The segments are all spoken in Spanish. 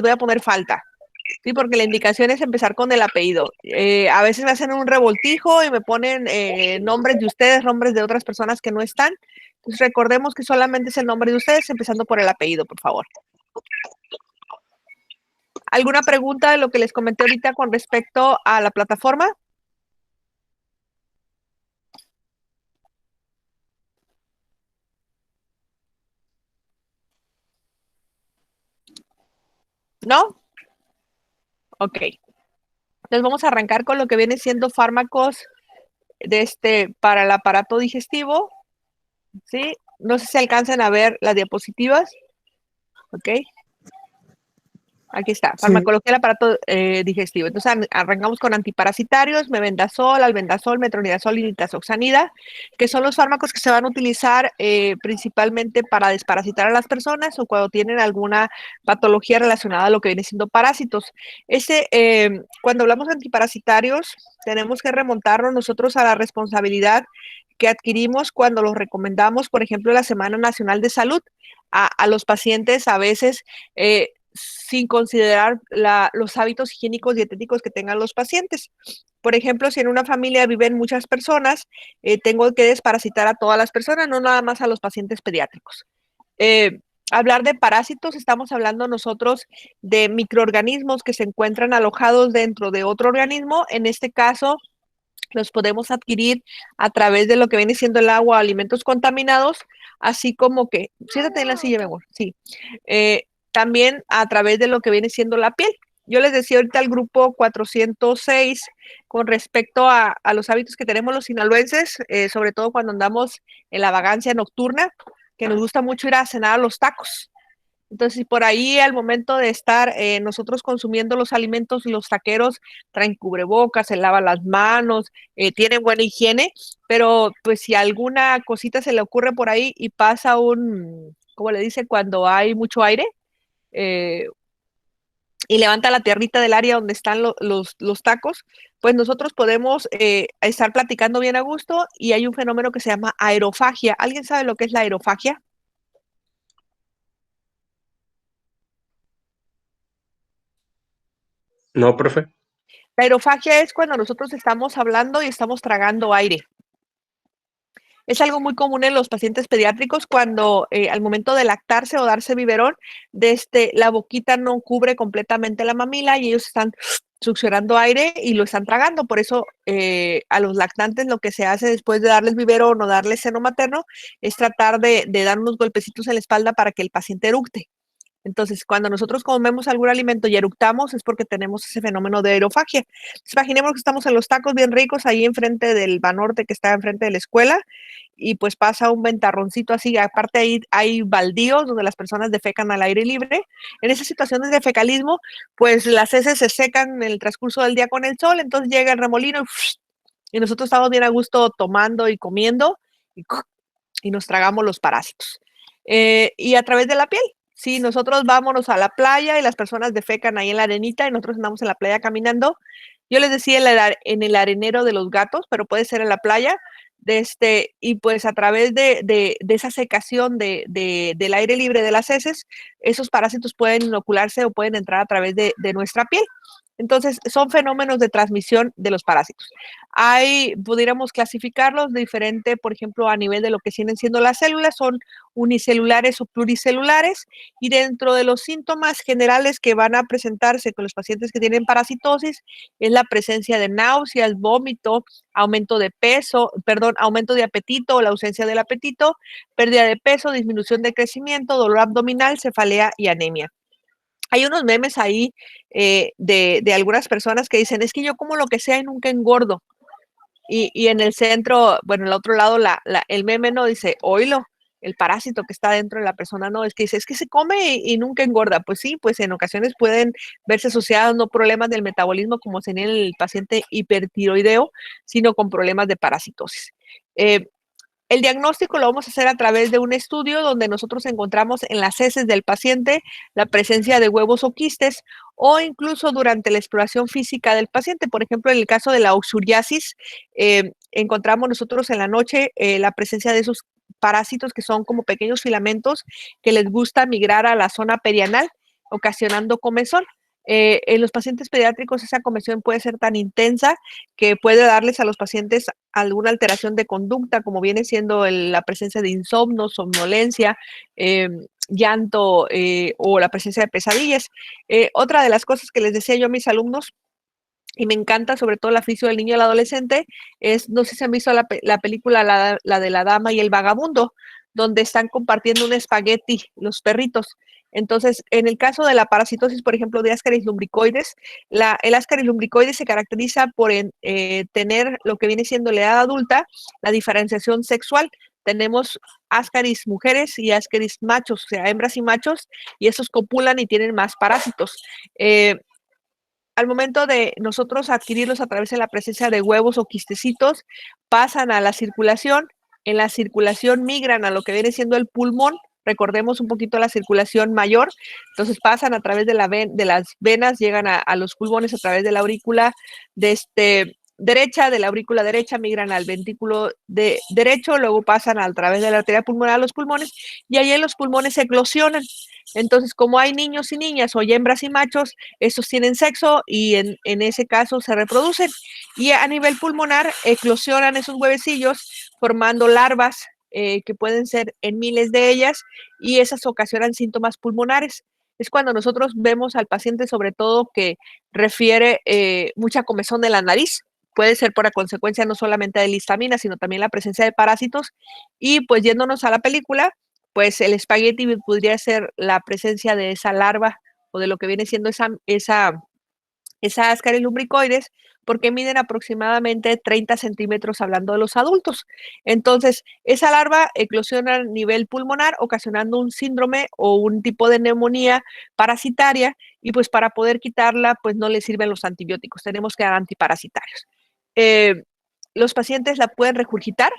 voy a poner falta. Sí, porque la indicación es empezar con el apellido. A veces me hacen un revoltijo y me ponen nombres de ustedes, nombres de otras personas que no están. Entonces recordemos que solamente es el nombre de ustedes, empezando por el apellido, por favor. ¿Alguna pregunta de lo que les comenté ahorita con respecto a la plataforma? ¿No? Ok. Entonces vamos a arrancar con lo que viene siendo fármacos para el aparato digestivo. ¿Sí? No sé si alcancen a ver las diapositivas. Ok. Aquí está, Sí, farmacología del aparato digestivo. Entonces arrancamos con antiparasitarios, mebendazol, albendazol, metronidazol y nitazoxanida, que son los fármacos que se van a utilizar principalmente para desparasitar a las personas o cuando tienen alguna patología relacionada a lo que viene siendo parásitos. Cuando hablamos de antiparasitarios, tenemos que remontarnos nosotros a la responsabilidad que adquirimos cuando los recomendamos, por ejemplo, la Semana Nacional de Salud. A los pacientes a veces sin considerar los hábitos higiénicos dietéticos que tengan los pacientes. Por ejemplo, si en una familia viven muchas personas, tengo que desparasitar a todas las personas, no nada más a los pacientes pediátricos. Hablar de parásitos, estamos hablando nosotros de microorganismos que se encuentran alojados dentro de otro organismo. En este caso, los podemos adquirir a través de lo que viene siendo el agua, alimentos contaminados, así como que, siéntate en la silla, mi amor, sí. También a través de lo que viene siendo la piel. Yo les decía ahorita al grupo 406 con respecto a los hábitos que tenemos los sinaloenses, sobre todo cuando andamos en la vagancia nocturna, que nos gusta mucho ir a cenar a los tacos. Entonces, por ahí al momento de estar nosotros consumiendo los alimentos, los taqueros traen cubrebocas, se lavan las manos, tienen buena higiene, pero pues si alguna cosita se le ocurre por ahí y pasa ¿cómo le dice? Cuando hay mucho aire eh, y levanta la tierrita del área donde están los tacos, pues nosotros podemos estar platicando bien a gusto y hay un fenómeno que se llama aerofagia. ¿Alguien sabe lo que es la aerofagia? no, profe. La aerofagia es cuando nosotros estamos hablando y estamos tragando aire. Es algo muy común en los pacientes pediátricos cuando al momento de lactarse o darse biberón, la boquita no cubre completamente la mamila y ellos están succionando aire y lo están tragando. Por eso a los lactantes lo que se hace después de darles biberón o darles seno materno es tratar de dar unos golpecitos en la espalda para que el paciente eructe. Entonces, cuando nosotros comemos algún alimento y eructamos es porque tenemos ese fenómeno de aerofagia. Entonces, imaginemos que estamos en los tacos bien ricos ahí enfrente del Banorte que está enfrente de la escuela y pues pasa un ventarroncito así. Aparte ahí hay baldíos donde las personas defecan al aire libre. En esas situaciones de fecalismo, pues las heces se secan en el transcurso del día con el sol, entonces llega el remolino y nosotros estamos bien a gusto tomando y comiendo y nos tragamos los parásitos. Y a través de la piel. Sí, nosotros vámonos a la playa y las personas defecan ahí en la arenita y nosotros andamos en la playa caminando. Yo les decía en el arenero de los gatos, pero puede ser en la playa. Y pues a través de esa secación del aire libre de las heces, esos parásitos pueden inocularse o pueden entrar a través de nuestra piel. Entonces, son fenómenos de transmisión de los parásitos. Pudiéramos clasificarlos de diferente, por ejemplo, a nivel de lo que vienen siendo las células, son unicelulares o pluricelulares, y dentro de los síntomas generales que van a presentarse con los pacientes que tienen parasitosis es la presencia de náuseas, vómito, aumento de peso, perdón, aumento de apetito o la ausencia del apetito, pérdida de peso, disminución de crecimiento, dolor abdominal, cefalea y anemia. Hay unos memes ahí de algunas personas que dicen, es que yo como lo que sea y nunca engordo. Y en el centro, bueno, en el otro lado, el meme no dice, oílo, el parásito que está dentro de la persona, no, es que dice, es que se come y nunca engorda. Pues sí, pues en ocasiones pueden verse asociados no problemas del metabolismo como sería el paciente hipertiroideo, sino con problemas de parasitosis. El diagnóstico lo vamos a hacer a través de un estudio donde nosotros encontramos en las heces del paciente la presencia de huevos o quistes o incluso durante la exploración física del paciente. Por ejemplo, en el caso de la oxuriasis, encontramos nosotros en la noche la presencia de esos parásitos que son como pequeños filamentos que les gusta migrar a la zona perianal ocasionando comezón. En los pacientes pediátricos esa comezón puede ser tan intensa que puede darles a los pacientes alguna alteración de conducta, como viene siendo la presencia de insomnio, somnolencia, llanto o la presencia de pesadillas. Otra de las cosas que les decía yo a mis alumnos, y me encanta sobre todo la afición del niño y el adolescente, es, no sé si han visto la película la de la dama y el vagabundo, donde están compartiendo un espagueti los perritos. Entonces, en el caso de la parasitosis, por ejemplo, de Ascaris lumbricoides, el Ascaris lumbricoides se caracteriza por tener lo que viene siendo la edad adulta, la diferenciación sexual. Tenemos Ascaris mujeres y Ascaris machos, o sea, hembras y machos, y esos copulan y tienen más parásitos. Al momento de nosotros adquirirlos a través de la presencia de huevos o quistecitos, pasan a la circulación, en la circulación migran a lo que viene siendo el pulmón, recordemos un poquito la circulación mayor, entonces pasan a través de las venas, llegan a los pulmones a través de la aurícula derecha, de la aurícula derecha migran al ventículo derecho, luego pasan a través de la arteria pulmonar a los pulmones, y ahí en los pulmones se eclosionan. Entonces, como hay niños y niñas o hembras y machos, estos tienen sexo y en ese caso se reproducen. Y a nivel pulmonar eclosionan esos huevecillos formando larvas que pueden ser en miles de ellas y esas ocasionan síntomas pulmonares. Es cuando nosotros vemos al paciente sobre todo que refiere mucha comezón de la nariz. Puede ser por la consecuencia no solamente de la histamina, sino también la presencia de parásitos. Y pues yéndonos a la película, pues el espagueti podría ser la presencia de esa larva o de lo que viene siendo esa Ascaris lumbricoides, porque miden aproximadamente 30 centímetros hablando de los adultos. Entonces, esa larva eclosiona a nivel pulmonar, ocasionando un síndrome o un tipo de neumonía parasitaria, y pues para poder quitarla, pues no le sirven los antibióticos, tenemos que dar antiparasitarios. Eh, los pacientes la pueden regurgitar.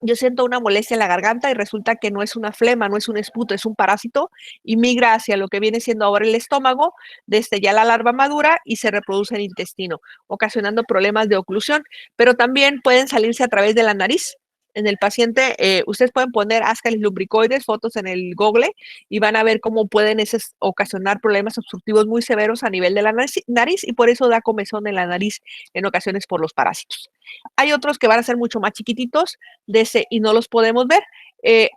Yo siento una molestia en la garganta y resulta que no es una flema, no es un esputo, es un parásito y migra hacia lo que viene siendo ahora el estómago, desde ya la larva madura y se reproduce en el intestino, ocasionando problemas de oclusión, pero también pueden salirse a través de la nariz. En el paciente, ustedes pueden poner Ascaris lumbricoides, fotos en el Google, y van a ver cómo pueden ocasionar problemas obstructivos muy severos a nivel de la nariz y por eso da comezón en la nariz en ocasiones por los parásitos. Hay otros que van a ser mucho más chiquititos y no los podemos ver.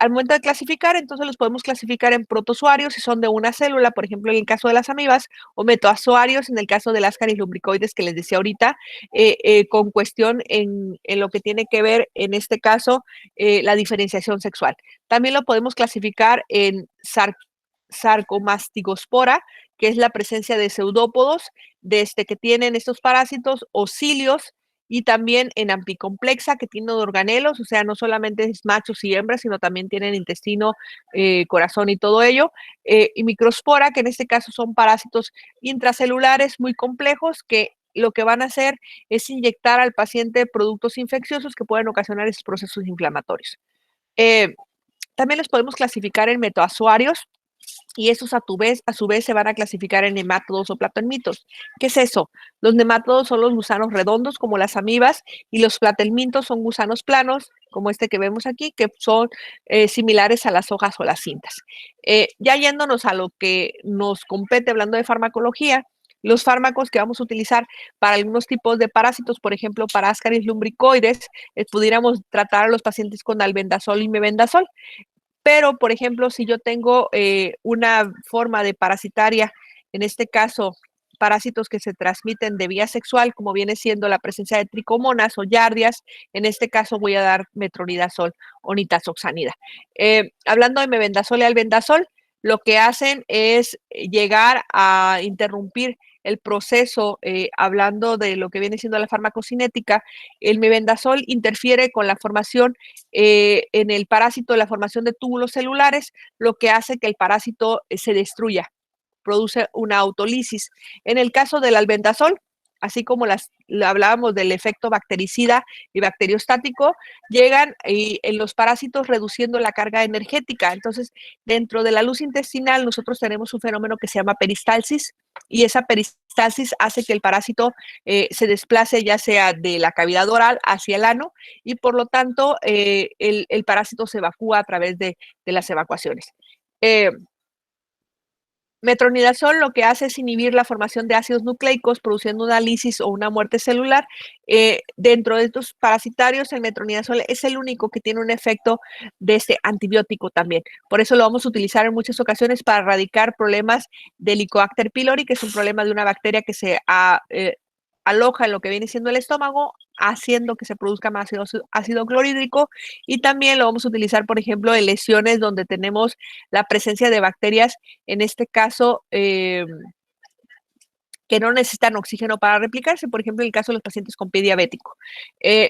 Al momento de clasificar, entonces los podemos clasificar en protozoarios si son de una célula, por ejemplo, en el caso de las amibas, o metozoarios en el caso de las Ascaris lumbricoides que les decía ahorita, con cuestión en lo que tiene que ver, en este caso, la diferenciación sexual. También lo podemos clasificar en sarcomastigospora, que es la presencia de pseudópodos que tienen estos parásitos, o cilios, y también en ampicomplexa, que tiene organelos, o sea, no solamente es machos y hembras, sino también tienen intestino, corazón y todo ello, y microspora, que en este caso son parásitos intracelulares muy complejos que lo que van a hacer es inyectar al paciente productos infecciosos que pueden ocasionar esos procesos inflamatorios. Eh, También los podemos clasificar en metozoarios, y esos a su vez se van a clasificar en nemátodos o platelmintos. ¿Qué es eso? Los nemátodos son los gusanos redondos como las amibas y los platelmintos son gusanos planos como este que vemos aquí, que son similares a las hojas o las cintas. Ya yéndonos a lo que nos compete hablando de farmacología, los fármacos que vamos a utilizar para algunos tipos de parásitos, por ejemplo, para Ascaris lumbricoides, pudiéramos tratar a los pacientes con albendazol y mebendazol. Pero, por ejemplo, si yo tengo una forma de parasitaria, en este caso, parásitos que se transmiten de vía sexual, como viene siendo la presencia de tricomonas o yardias, en este caso voy a dar metronidazol o nitazoxanida. Hablando de mebendazol y albendazol, lo que hacen es llegar a interrumpir el proceso, hablando de lo que viene siendo la farmacocinética. El mebendazol interfiere con la formación en el parásito, la formación de túbulos celulares, lo que hace que el parásito se destruya, produce una autolisis. En el caso del albendazol, así como hablábamos del efecto bactericida y bacteriostático, llegan en los parásitos reduciendo la carga energética. Entonces, dentro de la luz intestinal, nosotros tenemos un fenómeno que se llama peristalsis, y esa peristalsis hace que el parásito se desplace ya sea de la cavidad oral hacia el ano, y por lo tanto el parásito se evacúa a través de las evacuaciones. Eh, Metronidazol lo que hace es inhibir la formación de ácidos nucleicos, produciendo una lisis o una muerte celular. Dentro de estos parasitarios, el metronidazol es el único que tiene un efecto de este antibiótico también. Por eso lo vamos a utilizar en muchas ocasiones para erradicar problemas de Helicobacter pylori, que es un problema de una bacteria que se aloja en lo que viene siendo el estómago, haciendo que se produzca más ácido clorhídrico, y también lo vamos a utilizar, por ejemplo, en lesiones donde tenemos la presencia de bacterias, en este caso, que no necesitan oxígeno para replicarse, por ejemplo, en el caso de los pacientes con pie diabético.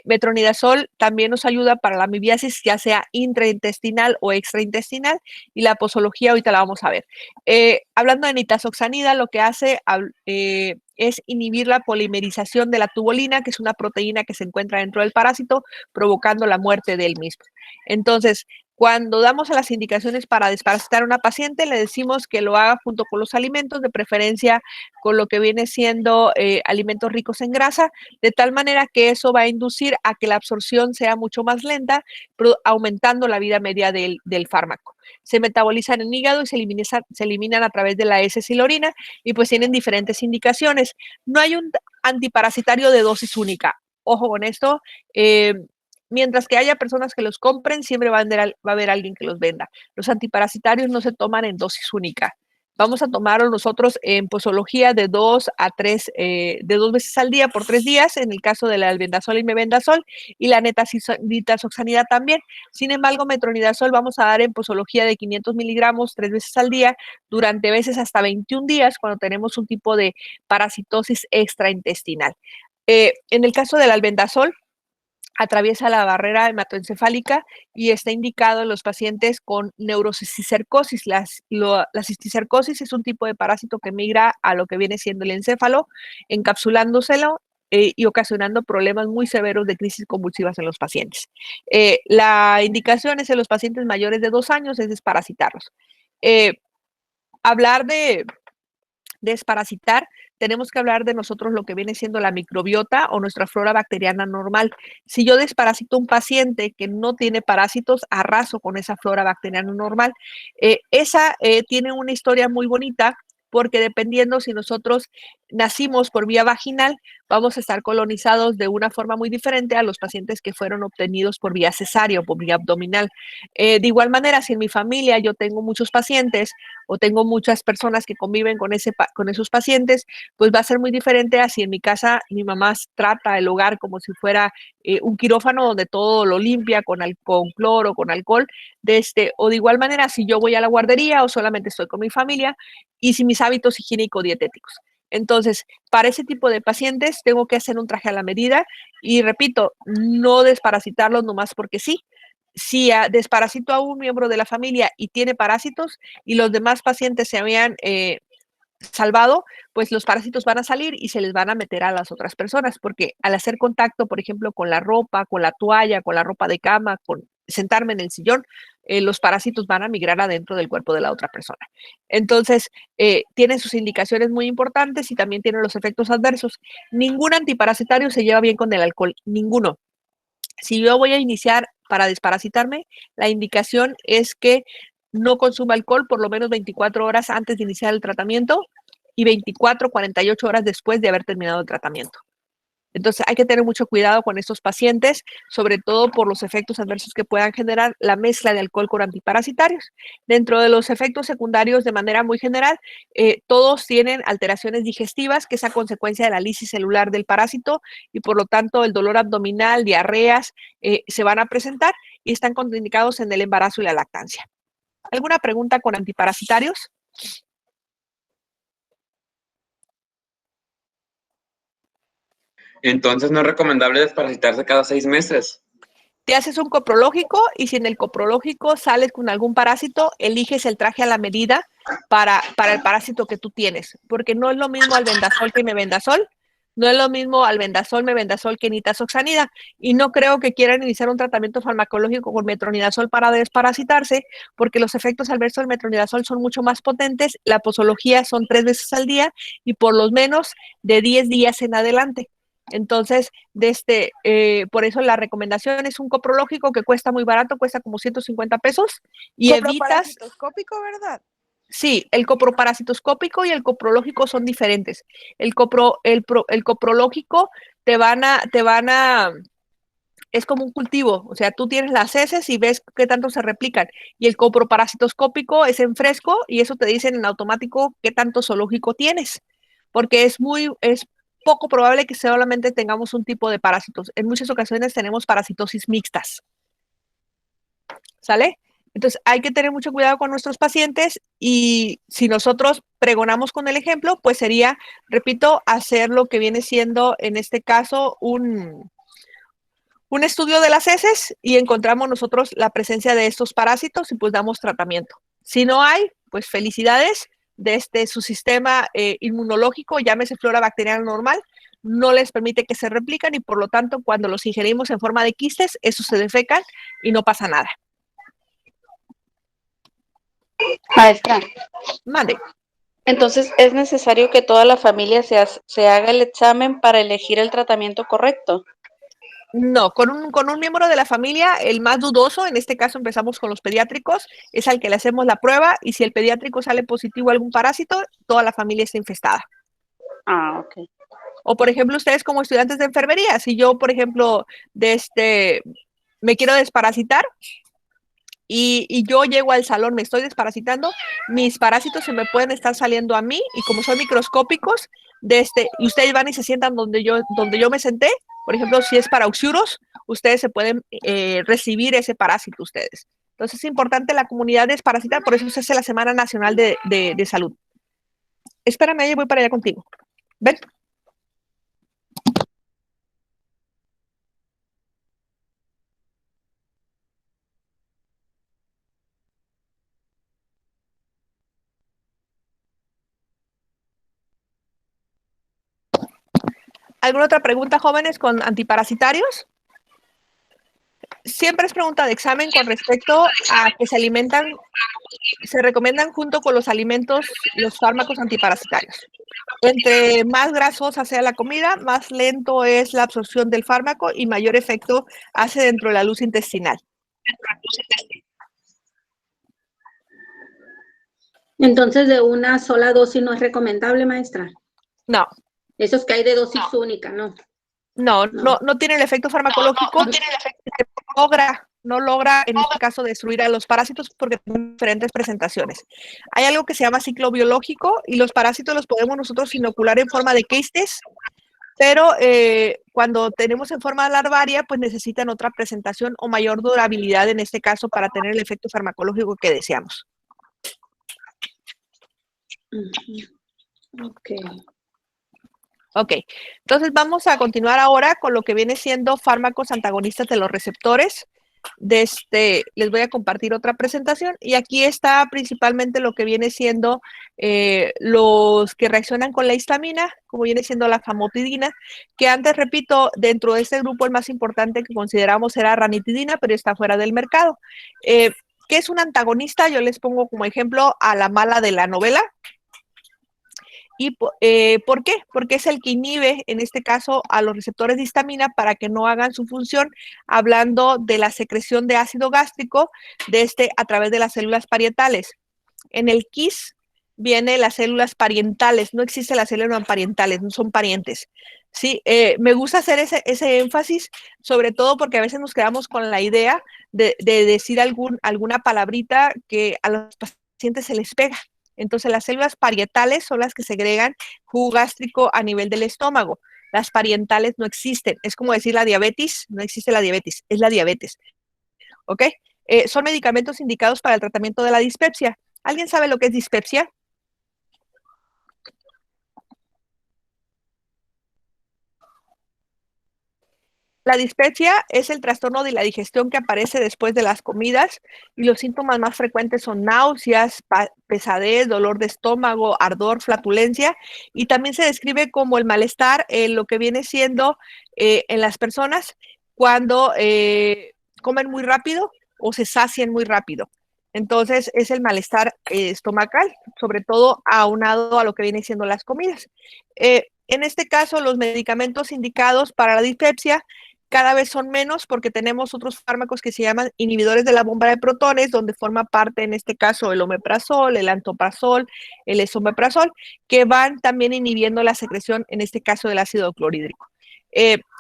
Metronidazol también nos ayuda para la amibiasis, ya sea intraintestinal o extraintestinal, y la posología ahorita la vamos a ver. Hablando de nitazoxanida, lo que hace es inhibir la polimerización de la tubulina, que es una proteína que se encuentra dentro del parásito, provocando la muerte del mismo. Entonces, cuando damos las indicaciones para desparasitar a una paciente, le decimos que lo haga junto con los alimentos, de preferencia con lo que viene siendo alimentos ricos en grasa, de tal manera que eso va a inducir a que la absorción sea mucho más lenta, aumentando la vida media del fármaco. Se metabolizan en hígado y se eliminan a través de la S-silorina, y pues tienen diferentes indicaciones. No hay un antiparasitario de dosis única. Ojo con esto. Mientras que haya personas que los compren, siempre va a haber alguien que los venda. Los antiparasitarios no se toman en dosis única. Vamos a tomarlo nosotros en posología de 2 a 3, de 2 veces al día por 3 días, en el caso del albendazol y mebendazol, y la nitazoxanida también. Sin embargo, metronidazol vamos a dar en posología de 500 miligramos 3 veces al día, durante veces hasta 21 días, cuando tenemos un tipo de parasitosis extraintestinal. En el caso del albendazol, atraviesa la barrera hematoencefálica y está indicado en los pacientes con neurocisticercosis. La cisticercosis es un tipo de parásito que migra a lo que viene siendo el encéfalo, encapsulándoselo y ocasionando problemas muy severos de crisis convulsivas en los pacientes. La indicación es en los pacientes mayores de 2 años, es desparasitarlos. Hablar de desparasitar, tenemos que hablar de nosotros lo que viene siendo la microbiota o nuestra flora bacteriana normal. Si yo desparasito un paciente que no tiene parásitos, arraso con esa flora bacteriana normal. Esa tiene una historia muy bonita, porque dependiendo si nosotros nacimos por vía vaginal, vamos a estar colonizados de una forma muy diferente a los pacientes que fueron obtenidos por vía cesárea o por vía abdominal. De igual manera, si en mi familia yo tengo muchos pacientes o tengo muchas personas que conviven con esos pacientes, pues va a ser muy diferente a si en mi casa mi mamá trata el hogar como si fuera un quirófano donde todo lo limpia con cloro, con alcohol, o de igual manera si yo voy a la guardería o solamente estoy con mi familia, y si mis hábitos higiénico-dietéticos. Entonces, para ese tipo de pacientes tengo que hacer un traje a la medida y, repito, no desparasitarlos nomás porque sí. Si desparasito a un miembro de la familia y tiene parásitos y los demás pacientes se habían salvado, pues los parásitos van a salir y se les van a meter a las otras personas, porque al hacer contacto, por ejemplo, con la ropa, con la toalla, con la ropa de cama, con sentarme en el sillón, los parásitos van a migrar adentro del cuerpo de la otra persona. Entonces, tienen sus indicaciones muy importantes y también tienen los efectos adversos. Ningún antiparasitario se lleva bien con el alcohol, ninguno. Si yo voy a iniciar para desparasitarme, la indicación es que no consuma alcohol por lo menos 24 horas antes de iniciar el tratamiento y 24, 48 horas después de haber terminado el tratamiento. Entonces hay que tener mucho cuidado con estos pacientes, sobre todo por los efectos adversos que puedan generar la mezcla de alcohol con antiparasitarios. Dentro de los efectos secundarios, de manera muy general, todos tienen alteraciones digestivas, que es a consecuencia de la lisis celular del parásito, y por lo tanto el dolor abdominal, diarreas, se van a presentar y están contraindicados en el embarazo y la lactancia. ¿Alguna pregunta con antiparasitarios? Entonces no es recomendable desparasitarse cada 6 meses. Te haces un coprológico y si en el coprológico sales con algún parásito, eliges el traje a la medida para el parásito que tú tienes, porque no es lo mismo albendazol que mebendazol, no es lo mismo albendazol, mebendazol que nitazoxanida, y no creo que quieran iniciar un tratamiento farmacológico con metronidazol para desparasitarse, porque los efectos adversos del metronidazol son mucho más potentes, la posología son 3 veces al día y por lo menos de 10 días en adelante. Entonces, por eso la recomendación es un coprológico que cuesta muy barato, cuesta como 150 pesos y evitas... Coproparasitoscópico, ¿verdad? Sí, el coproparasitoscópico y el coprológico son diferentes. El coprológico es como un cultivo, o sea, tú tienes las heces y ves qué tanto se replican. Y el coproparasitoscópico es en fresco y eso te dicen en automático qué tanto zoológico tienes, porque es poco probable que solamente tengamos un tipo de parásitos. En muchas ocasiones tenemos parasitosis mixtas. ¿Sale? Entonces hay que tener mucho cuidado con nuestros pacientes y si nosotros pregonamos con el ejemplo, pues sería, repito, hacer lo que viene siendo en este caso un estudio de las heces y encontramos nosotros la presencia de estos parásitos y pues damos tratamiento. Si no hay, pues felicidades, desde su sistema inmunológico, llámese flora bacteriana normal, no les permite que se replican y por lo tanto cuando los ingerimos en forma de quistes, esos se defecan y no pasa nada. Maestra, Mande. entonces es necesario que toda la familia se haga el examen para elegir el tratamiento correcto. No, con un miembro de la familia, el más dudoso, en este caso empezamos con los pediátricos, es al que le hacemos la prueba y si el pediátrico sale positivo a algún parásito, toda la familia está infestada. Ah, ok. O por ejemplo, ustedes como estudiantes de enfermería, si yo, por ejemplo, me quiero desparasitar y yo llego al salón, me estoy desparasitando, mis parásitos se me pueden estar saliendo a mí y como son microscópicos, y ustedes van y se sientan donde yo me senté, por ejemplo, si es para Oxyuros, ustedes se pueden recibir ese parásito ustedes. Entonces es importante la comunidad desparasitar, por eso se hace la Semana Nacional de Salud. Espérame, ahí voy para allá contigo. Ven. ¿Alguna otra pregunta, jóvenes, con antiparasitarios? Siempre es pregunta de examen con respecto a que se recomiendan junto con los alimentos los fármacos antiparasitarios. Entre más grasosa sea la comida, más lento es la absorción del fármaco y mayor efecto hace dentro de la luz intestinal. Entonces, de una sola dosis no es recomendable, maestra. No. Esos que hay de dosis única, ¿no? No tiene el efecto farmacológico, no logra en este caso destruir a los parásitos porque tienen diferentes presentaciones. Hay algo que se llama ciclo biológico y los parásitos los podemos nosotros inocular en forma de quistes, pero cuando tenemos en forma larvaria, pues necesitan otra presentación o mayor durabilidad en este caso para tener el efecto farmacológico que deseamos. Ok. Ok, entonces vamos a continuar ahora con lo que viene siendo fármacos antagonistas de los receptores. Les voy a compartir otra presentación y aquí está principalmente lo que viene siendo los que reaccionan con la histamina, como viene siendo la famotidina, que antes, repito, dentro de este grupo el más importante que consideramos era ranitidina, pero está fuera del mercado. ¿Qué es un antagonista? Yo les pongo como ejemplo a la mala de la novela. ¿Y por qué? Porque es el que inhibe, en este caso, a los receptores de histamina para que no hagan su función, hablando de la secreción de ácido gástrico a través de las células parietales. En el KISS viene las células parientales, no existe las células parientales, no son parientes. Sí, me gusta hacer ese énfasis, sobre todo porque a veces nos quedamos con la idea de decir alguna palabrita que a los pacientes se les pega. Entonces, las células parietales son las que segregan jugo gástrico a nivel del estómago. Las parientales no existen. Es como decir la diabetes, no existe la diabetes, es la diabetes. ¿Ok? Son medicamentos indicados para el tratamiento de la dispepsia. ¿Alguien sabe lo que es dispepsia? La dispepsia es el trastorno de la digestión que aparece después de las comidas y los síntomas más frecuentes son náuseas, pesadez, dolor de estómago, ardor, flatulencia y también se describe como el malestar en lo que viene siendo en las personas cuando comen muy rápido o se sacian muy rápido. Entonces es el malestar estomacal, sobre todo aunado a lo que viene siendo las comidas. En este caso, los medicamentos indicados para la dispepsia cada vez son menos porque tenemos otros fármacos que se llaman inhibidores de la bomba de protones, donde forma parte en este caso el omeprazol, el antoprazol, el esomeprazol, que van también inhibiendo la secreción, en este caso del ácido clorhídrico.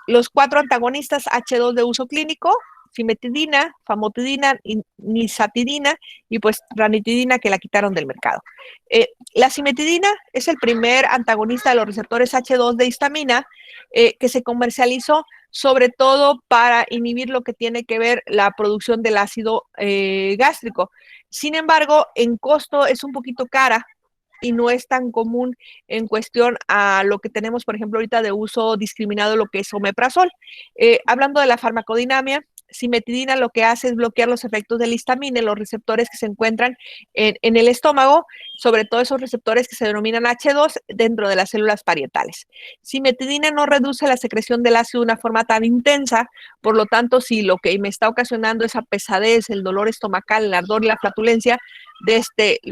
Los 4 antagonistas H2 de uso clínico, cimetidina, famotidina, nisatidina y pues ranitidina, que la quitaron del mercado. La cimetidina es el primer antagonista de los receptores H2 de histamina que se comercializó sobre todo para inhibir lo que tiene que ver la producción del ácido gástrico. Sin embargo, en costo es un poquito cara y no es tan común en cuestión a lo que tenemos, por ejemplo, ahorita de uso discriminado, lo que es omeprazol. Hablando de la farmacodinámica, cimetidina lo que hace es bloquear los efectos de la histamina en los receptores que se encuentran en el estómago, sobre todo esos receptores que se denominan H2 dentro de las células parietales. Cimetidina no reduce la secreción del ácido de una forma tan intensa, por lo tanto, si lo que me está ocasionando esa pesadez, el dolor estomacal, el ardor y la flatulencia,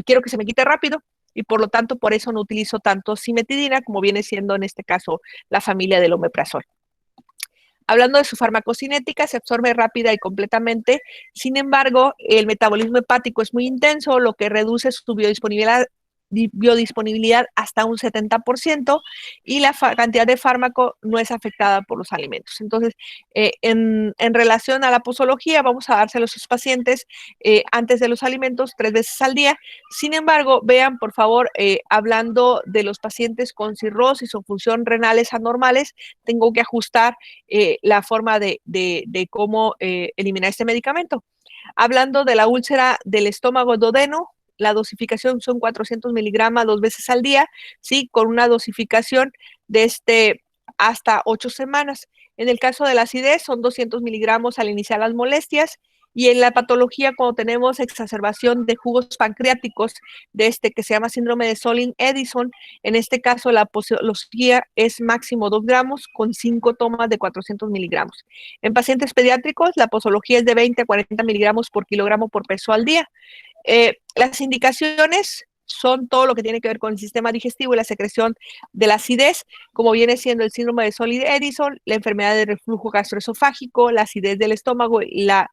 quiero que se me quite rápido, y por lo tanto por eso no utilizo tanto cimetidina como viene siendo en este caso la familia del omeprazol. Hablando de su farmacocinética, se absorbe rápida y completamente, sin embargo, el metabolismo hepático es muy intenso, lo que reduce su biodisponibilidad hasta un 70% y la cantidad de fármaco no es afectada por los alimentos. Entonces, en relación a la posología, vamos a dárselo a sus pacientes antes de los alimentos 3 veces al día. Sin embargo, vean, por favor, hablando de los pacientes con cirrosis o función renales anormales, tengo que ajustar la forma de cómo eliminar este medicamento. Hablando de la úlcera del estómago duodeno, la dosificación son 400 miligramos 2 veces al día, ¿sí? Con una dosificación de hasta 8 semanas. En el caso de la acidez, son 200 miligramos al iniciar las molestias. Y en la patología, cuando tenemos exacerbación de jugos pancreáticos, que se llama síndrome de Solin-Edison, en este caso la posología es máximo 2 gramos con 5 tomas de 400 miligramos. En pacientes pediátricos, la posología es de 20 a 40 miligramos por kilogramo por peso al día. Las indicaciones son todo lo que tiene que ver con el sistema digestivo y la secreción de la acidez, como viene siendo el síndrome de Solin-Edison, la enfermedad de reflujo gastroesofágico, la acidez del estómago y la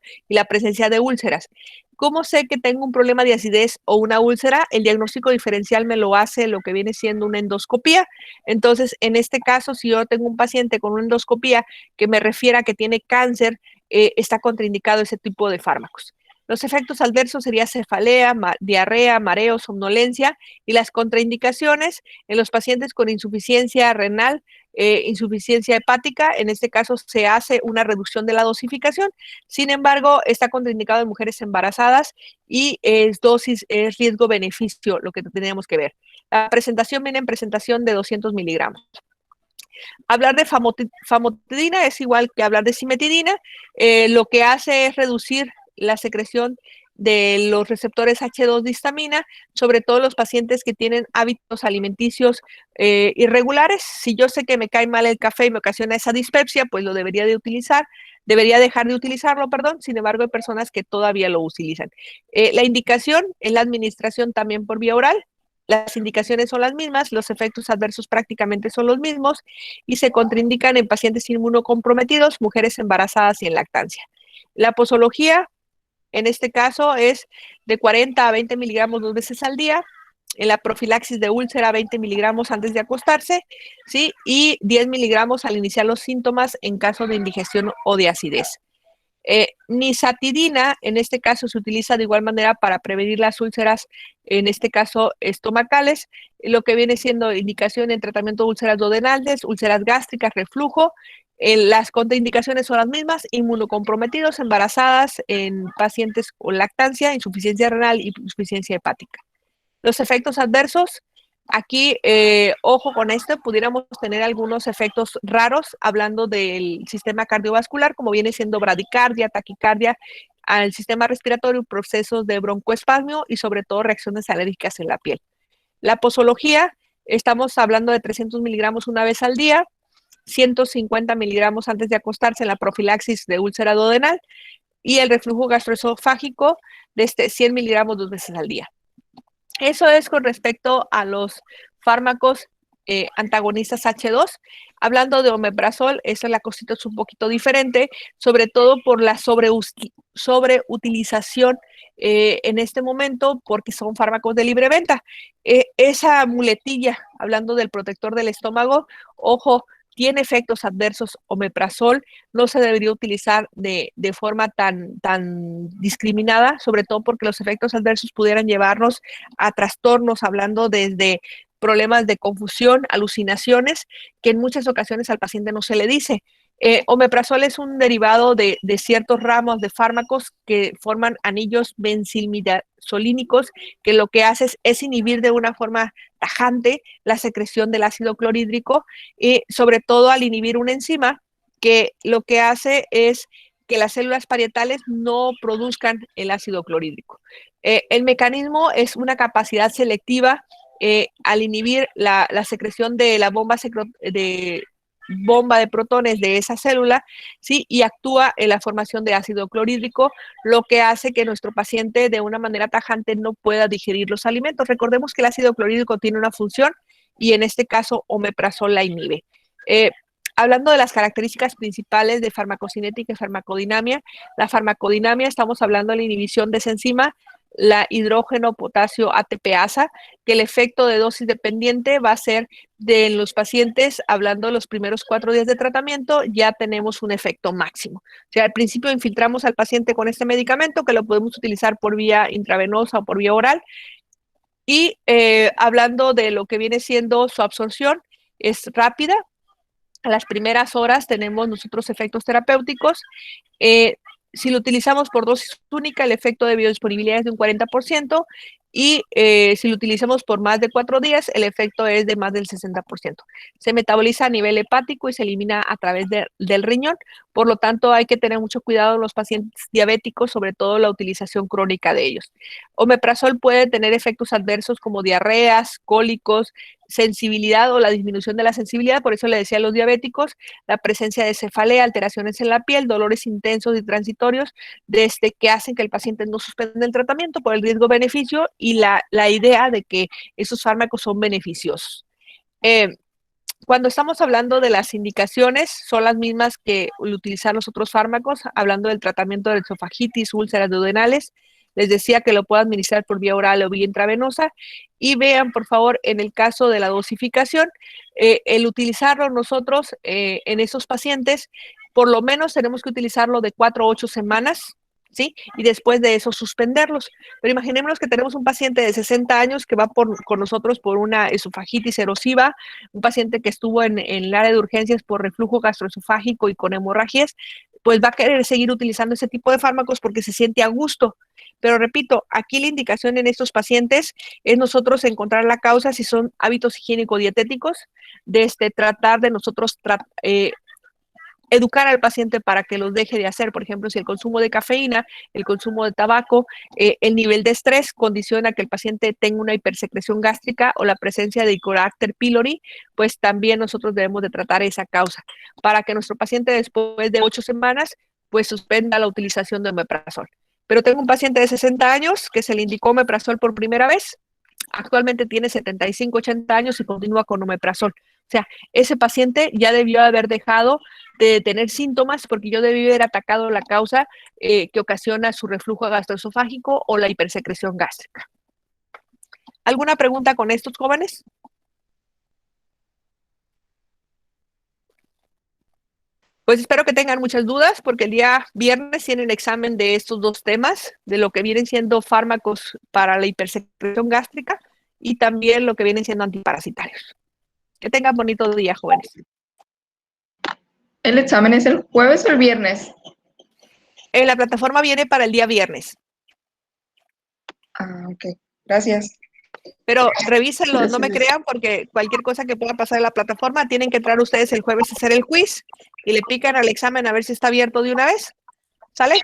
presencia de úlceras. ¿Cómo sé que tengo un problema de acidez o una úlcera? El diagnóstico diferencial me lo hace lo que viene siendo una endoscopía. Entonces, en este caso, si yo tengo un paciente con una endoscopía que me refiera que tiene cáncer, está contraindicado ese tipo de fármacos. Los efectos adversos serían cefalea, diarrea, mareo, somnolencia, y las contraindicaciones en los pacientes con insuficiencia renal, insuficiencia hepática. En este caso se hace una reducción de la dosificación. Sin embargo, está contraindicado en mujeres embarazadas y es riesgo-beneficio lo que tenemos que ver. La presentación viene en presentación de 200 miligramos. Hablar de famotidina es igual que hablar de cimetidina. Lo que hace es reducir la secreción de los receptores H2 de histamina, sobre todo los pacientes que tienen hábitos alimenticios irregulares. Si yo sé que me cae mal el café y me ocasiona esa dispepsia, pues lo debería dejar de utilizarlo, perdón. Sin embargo, hay personas que todavía lo utilizan. La indicación es la administración también por vía oral. Las indicaciones son las mismas, los efectos adversos prácticamente son los mismos y se contraindican en pacientes inmunocomprometidos, mujeres embarazadas y en lactancia. La posología, en este caso, es de 40 a 20 miligramos 2 veces al día. En la profilaxis de úlcera, 20 miligramos antes de acostarse, ¿sí? Y 10 miligramos al iniciar los síntomas en caso de indigestión o de acidez. Nisatidina, en este caso, se utiliza de igual manera para prevenir las úlceras, en este caso estomacales, lo que viene siendo indicación en tratamiento de úlceras duodenales, úlceras gástricas, reflujo. Las contraindicaciones son las mismas: inmunocomprometidos, embarazadas, en pacientes con lactancia, insuficiencia renal y insuficiencia hepática. Los efectos adversos, aquí, ojo con esto, pudiéramos tener algunos efectos raros hablando del sistema cardiovascular, como viene siendo bradicardia, taquicardia, al sistema respiratorio, procesos de broncoespasmo y sobre todo reacciones alérgicas en la piel. La posología, estamos hablando de 300 miligramos una vez al día, 150 miligramos antes de acostarse en la profilaxis de úlcera duodenal y el reflujo gastroesofágico de 100 miligramos 2 veces al día. Eso es con respecto a los fármacos antagonistas H2. Hablando de omeprazol, esa la cosita es un poquito diferente, sobre todo por la sobreutilización en este momento, porque son fármacos de libre venta. Esa muletilla, hablando del protector del estómago, ojo, tiene efectos adversos omeprazol, no se debería utilizar de forma tan discriminada, sobre todo porque los efectos adversos pudieran llevarnos a trastornos, hablando desde problemas de confusión, alucinaciones, que en muchas ocasiones al paciente no se le dice. Omeprazol es un derivado de ciertos ramos de fármacos que forman anillos benzilmidazolínicos, que lo que hace es inhibir de una forma tajante la secreción del ácido clorhídrico, y sobre todo al inhibir una enzima que lo que hace es que las células parietales no produzcan el ácido clorhídrico. El mecanismo es una capacidad selectiva al inhibir la secreción de la bomba de protones de esa célula, ¿sí? Y actúa en la formación de ácido clorhídrico, lo que hace que nuestro paciente de una manera tajante no pueda digerir los alimentos. Recordemos que el ácido clorhídrico tiene una función y en este caso omeprazol la inhibe. Hablando de las características principales de farmacocinética y farmacodinamia, la farmacodinamia, estamos hablando de la inhibición de esa enzima, la hidrógeno potasio ATPasa, que el efecto de dosis dependiente va a ser de los pacientes, hablando de los primeros 4 días de tratamiento, ya tenemos un efecto máximo. O sea, al principio infiltramos al paciente con este medicamento, que lo podemos utilizar por vía intravenosa o por vía oral, y hablando de lo que viene siendo su absorción, es rápida. A las primeras horas tenemos nosotros efectos terapéuticos. Si lo utilizamos por dosis única, el efecto de biodisponibilidad es de un 40%, y si lo utilizamos por más de 4 días, el efecto es de más del 60%. Se metaboliza a nivel hepático y se elimina a través del riñón, por lo tanto hay que tener mucho cuidado en los pacientes diabéticos, sobre todo la utilización crónica de ellos. Omeprazol puede tener efectos adversos como diarreas, cólicos, sensibilidad o la disminución de la sensibilidad, por eso le decía a los diabéticos, la presencia de cefalea, alteraciones en la piel, dolores intensos y transitorios, desde que hacen que el paciente no suspenda el tratamiento por el riesgo-beneficio y la idea de que esos fármacos son beneficiosos. Cuando estamos hablando de las indicaciones, son las mismas que utilizar los otros fármacos, hablando del tratamiento de esofagitis, úlceras duodenales. Les decía que lo puedo administrar por vía oral o vía intravenosa. Y vean, por favor, en el caso de la dosificación, el utilizarlo nosotros en esos pacientes, por lo menos tenemos que utilizarlo de 4 a 8 semanas, ¿sí? Y después de eso suspenderlos. Pero imaginémonos que tenemos un paciente de 60 años que va con nosotros por una esofagitis erosiva, un paciente que estuvo en el área de urgencias por reflujo gastroesofágico y con hemorragias, pues va a querer seguir utilizando ese tipo de fármacos porque se siente a gusto. Pero repito, aquí la indicación en estos pacientes es nosotros encontrar la causa, si son hábitos higiénico-dietéticos, tratar de nosotros educar al paciente para que los deje de hacer. Por ejemplo, si el consumo de cafeína, el consumo de tabaco, el nivel de estrés condiciona que el paciente tenga una hipersecreción gástrica o la presencia de Helicobacter pylori, pues también nosotros debemos de tratar esa causa para que nuestro paciente después de 8 semanas pues suspenda la utilización de omeprazol. Pero tengo un paciente de 60 años que se le indicó omeprazol por primera vez. Actualmente tiene 75, 80 años y continúa con omeprazol. O sea, ese paciente ya debió haber dejado de tener síntomas porque yo debí haber atacado la causa que ocasiona su reflujo gastroesofágico o la hipersecreción gástrica. ¿Alguna pregunta con estos jóvenes? Pues espero que tengan muchas dudas porque el día viernes tienen examen de estos dos temas, de lo que vienen siendo fármacos para la hipersecreción gástrica y también lo que vienen siendo antiparasitarios. Que tengan bonito día, jóvenes. ¿El examen es el jueves o el viernes? La plataforma viene para el día viernes. Ah, ok. Gracias. Pero revísenlo, no me Gracias. crean, porque cualquier cosa que pueda pasar en la plataforma, tienen que entrar ustedes el jueves a hacer el quiz y le pican al examen a ver si está abierto de una vez. ¿Sale?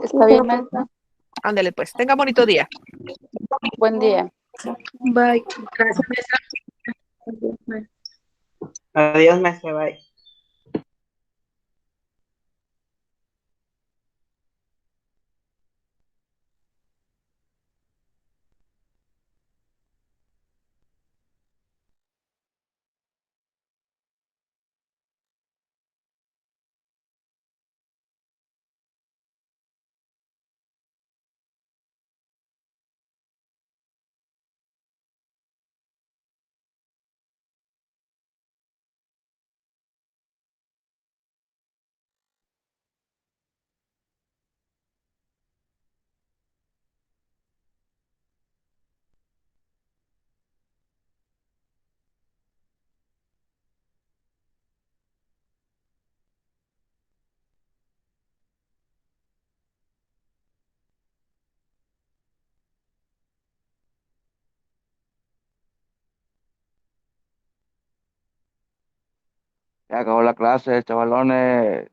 Está bien, maestra. Ándele pues, tenga bonito día. Buen día. Bye. Gracias, maestra. Adiós, maestra. Bye. Ya acabó la clase, chavalones.